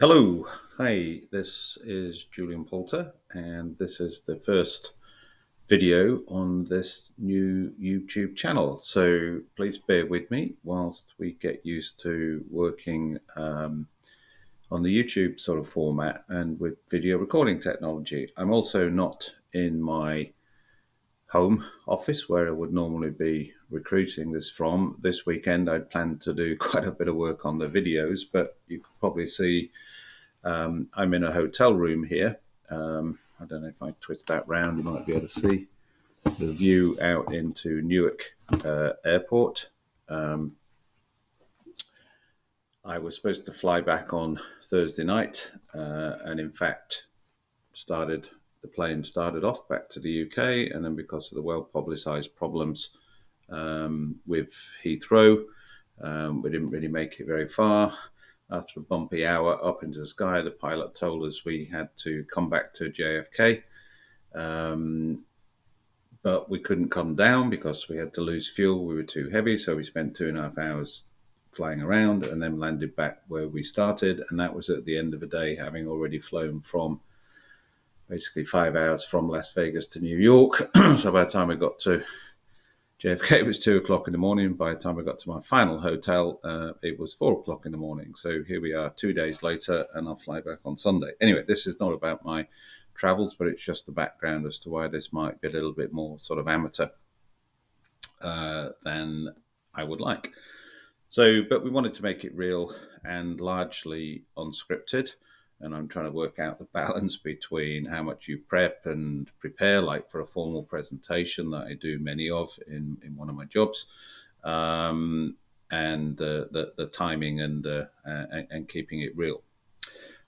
Hello, hi, this is Julian Poulter, and this is the first video on this new YouTube channel. So please bear with me whilst we get used to working on the YouTube sort of format and with video recording technology. I'm also not in my home office where I would normally be recruiting this from. This weekend I planned to do quite a bit of work on the videos, but you could probably see I'm in a hotel room here. I don't know if I twist that round, you might be able to see the view out into Newark Airport. I was supposed to fly back on Thursday night, and in fact, the plane started off back to the UK, and then because of the well-publicised problems with Heathrow, we didn't really make it very far. After a bumpy hour up into the sky, the pilot told us we had to come back to JFK, but we couldn't come down because we had to lose fuel. We were too heavy, so we spent 2.5 hours flying around and then landed back where we started, and that was at the end of the day, having already flown from basically 5 hours from Las Vegas to New York. So by the time we got to JFK, it was 2 o'clock in the morning. By the time I got to my final hotel, it was 4 o'clock in the morning. So here we are 2 days later, and I'll fly back on Sunday. Anyway, this is not about my travels, but it's just the background as to why this might be a little bit more sort of amateur than I would like. So, but we wanted to make it real and largely unscripted. And I'm trying to work out the balance between how much you prep and prepare, like for a formal presentation that I do many of in one of my jobs, and the timing and keeping it real.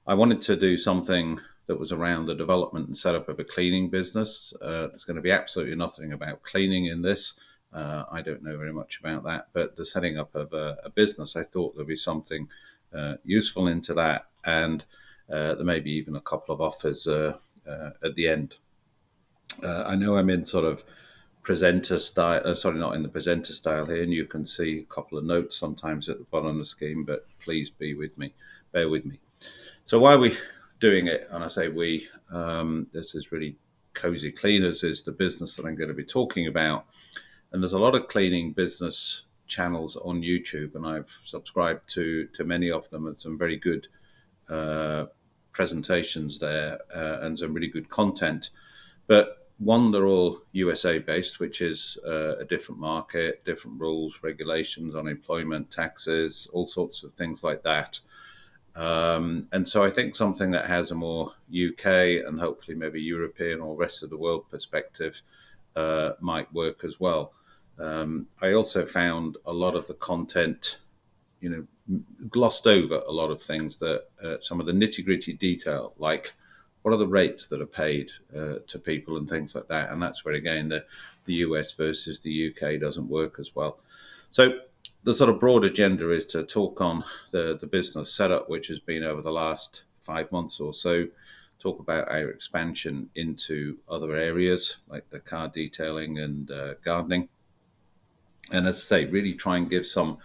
I wanted to do something that was around the development and setup of a cleaning business. There's going to be absolutely nothing about cleaning in this. I don't know very much about that, but the setting up of a business, I thought there'd be something useful into that, and there may be even a couple of offers at the end. I know I'm in sort of presenter style, sorry, not in the presenter style here, and you can see a couple of notes sometimes at the bottom of the scheme, but please bear with me. So why are we doing it? And I say we, this is really Cosy Cleaners is the business that I'm going to be talking about. And there's a lot of cleaning business channels on YouTube, and I've subscribed to many of them, and some very good presentations there, and some really good content. But one, they're all USA based, which is a different market, different rules, regulations, unemployment, taxes, all sorts of things like that. And so I think something that has a more UK and hopefully maybe European or rest of the world perspective might work as well. I also found a lot of the content, glossed over a lot of things that some of the nitty gritty detail, like what are the rates that are paid to people and things like that. And that's where, again, the US versus the UK doesn't work as well. So the sort of broad agenda is to talk on the business setup, which has been over the last 5 months or so, talk about our expansion into other areas like the car detailing and gardening. And as I say, really try and give some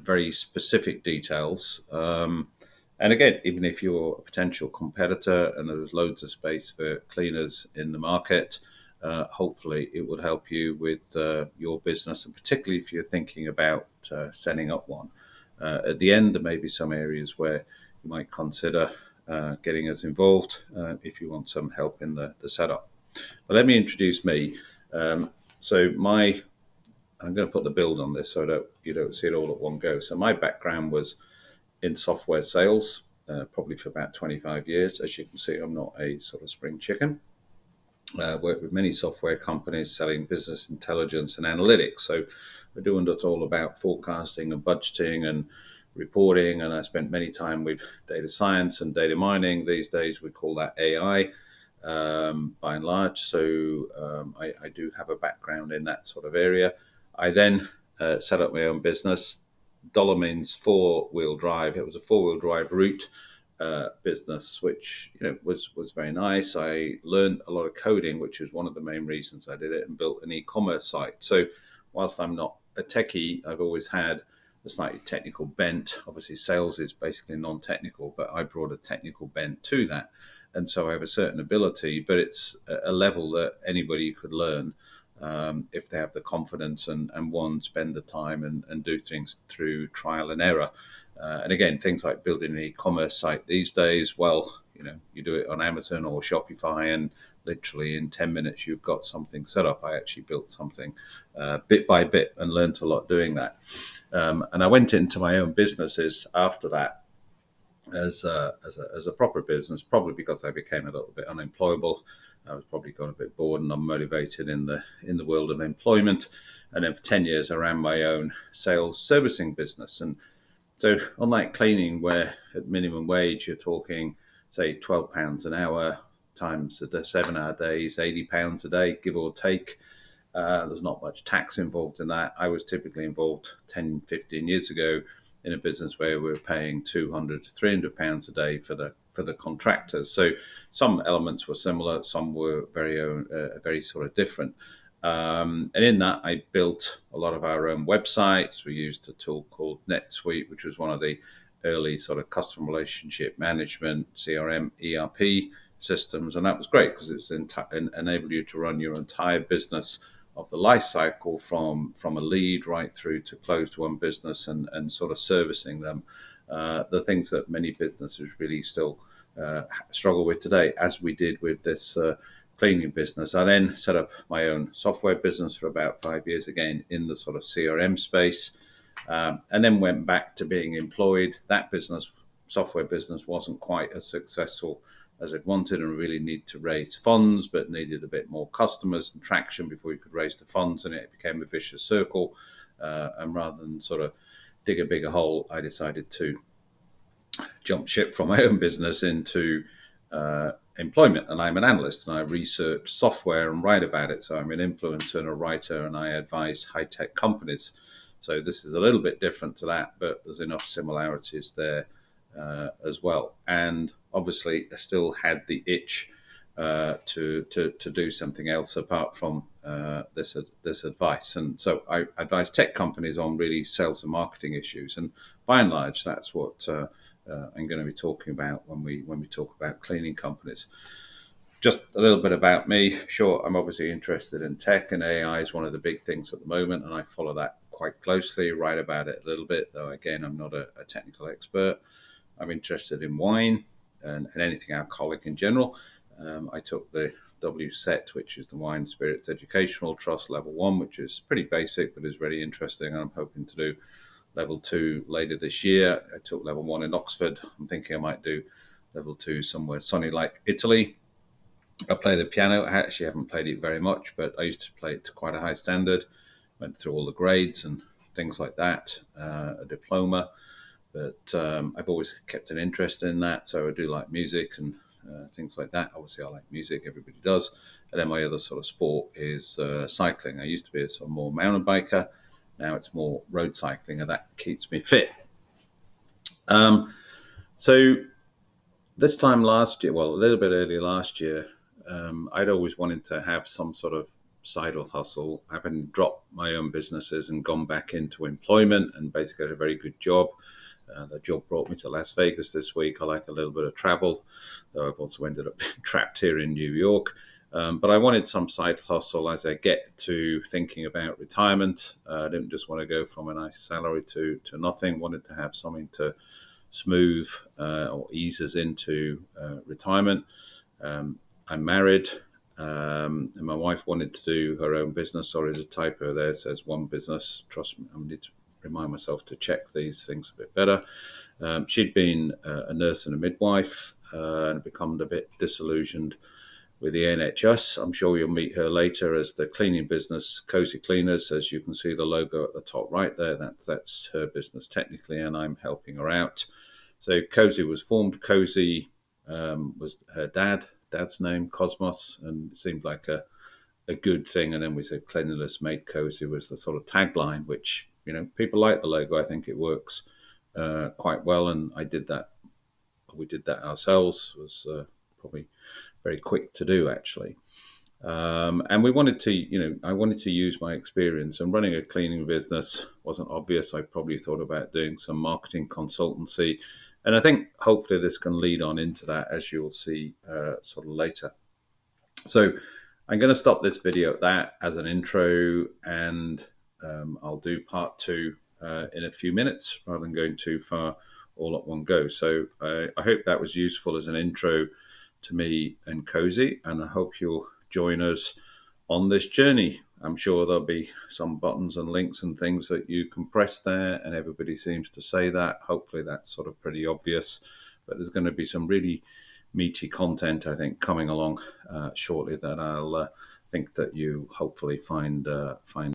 very specific details. And again, even if you're a potential competitor and there's loads of space for cleaners in the market, hopefully it would help you with your business, and particularly if you're thinking about setting up one. At the end, there may be some areas where you might consider getting us involved if you want some help in the setup. But let me introduce me. I'm going to put the build on this so you don't see it all at one go. So my background was in software sales, probably for about 25 years. As you can see, I'm not a sort of spring chicken. Worked with many software companies selling business intelligence and analytics. So we're doing it all about forecasting and budgeting and reporting. And I spent many time with data science and data mining. These days we call that AI. By and large. So I do have a background in that sort of area. I then set up my own business. Dollar means four-wheel drive. It was a four-wheel drive route business, which was very nice. I learned a lot of coding, which was one of the main reasons I did it, and built an e-commerce site. So whilst I'm not a techie, I've always had a slightly technical bent. Obviously, sales is basically non-technical, but I brought a technical bent to that. And so I have a certain ability, but it's a level that anybody could learn if they have the confidence and one, spend the time and do things through trial and error. And again, things like building an e-commerce site these days, well, you do it on Amazon or Shopify, and literally in 10 minutes, you've got something set up. I actually built something bit by bit and learned a lot doing that. And I went into my own businesses after that as a proper business, probably because I became a little bit unemployable. I was probably got a bit bored and unmotivated in the world of employment. And then for 10 years, I ran my own sales servicing business. And so, unlike cleaning, where at minimum wage you're talking, say, £12 an hour times the 7 hour days, £80 a day, give or take. There's not much tax involved in that. I was typically involved 10, 15 years ago in a business where we were paying £200 to £300 a day for the contractors. So some elements were similar, some were very sort of different. And in that, I built a lot of our own websites. We used a tool called NetSuite, which was one of the early sort of customer relationship management, CRM, ERP systems. And that was great because it enabled you to run your entire business of the life cycle from a lead right through to closed one business and sort of servicing them. The things that many businesses really still struggle with today, as we did with this cleaning business. I then set up my own software business for about 5 years, again in the sort of CRM space, and then went back to being employed. That software business, wasn't quite as successful as it wanted and really needed to raise funds, but needed a bit more customers and traction before you could raise the funds, and it became a vicious circle. And rather than sort of dig a bigger hole, I decided to jump ship from my own business into employment. And I'm an analyst and I research software and write about it. So I'm an influencer and a writer, and I advise high-tech companies. So this is a little bit different to that, but there's enough similarities there as well. And obviously, I still had the itch to do something else apart from this advice. And so I advise tech companies on really sales and marketing issues. And by and large, that's what I'm going to be talking about when we talk about cleaning companies. Just a little bit about me. Sure, I'm obviously interested in tech, and AI is one of the big things at the moment, and I follow that quite closely, write about it a little bit, though again, I'm not a technical expert. I'm interested in wine and anything alcoholic in general. I took the WSET, which is the Wine Spirits Educational Trust Level 1, which is pretty basic but is very interesting, and I'm hoping to do Level 2 later this year. I took Level 1 in Oxford. I'm thinking I might do Level 2 somewhere sunny like Italy. I play the piano. I actually haven't played it very much, but I used to play it to quite a high standard. Went through all the grades and things like that, a diploma. But I've always kept an interest in that, so I do like music and things like that. Obviously, I like music, everybody does. And then my other sort of sport is cycling. I used to be a sort of more mountain biker. Now it's more road cycling, and that keeps me fit. So this time last year, well, a little bit earlier last year, I'd always wanted to have some sort of side hustle, having dropped my own businesses and gone back into employment and basically had a very good job. The job brought me to Las Vegas this week. I like a little bit of travel, though I've also ended up being trapped here in New York. But I wanted some side hustle as I get to thinking about retirement. I didn't just want to go from a nice salary to nothing. Wanted to have something to smooth or ease us into retirement. I'm married, and my wife wanted to do her own business. Sorry, there's a typo there. It says one business. Trust me, I need to remind myself to check these things a bit better. She'd been a nurse and a midwife and become a bit disillusioned with the NHS. I'm sure you'll meet her later as the cleaning business, Cosy Cleaners. As you can see, the logo at the top right there, that's her business technically, and I'm helping her out. So Cosy was formed. Cosy was her dad's name, Cosmos, and it seemed like a good thing. And then we said cleanliness made cozy was the sort of tagline, which, people like the logo. I think it works quite well. And I did that. We did that ourselves. It was probably very quick to do, actually. And we wanted to, I wanted to use my experience. And running a cleaning business wasn't obvious. I probably thought about doing some marketing consultancy. And I think hopefully this can lead on into that, as you'll see sort of later. So I'm going to stop this video at that as an intro, and I'll do part two in a few minutes rather than going too far all at one go. So I hope that was useful as an intro to me and Cosy, and I hope you'll join us on this journey. I'm sure there'll be some buttons and links and things that you can press there, and everybody seems to say that. Hopefully that's sort of pretty obvious, but there's going to be some really meaty content, I think, coming along shortly that I'll think that you hopefully find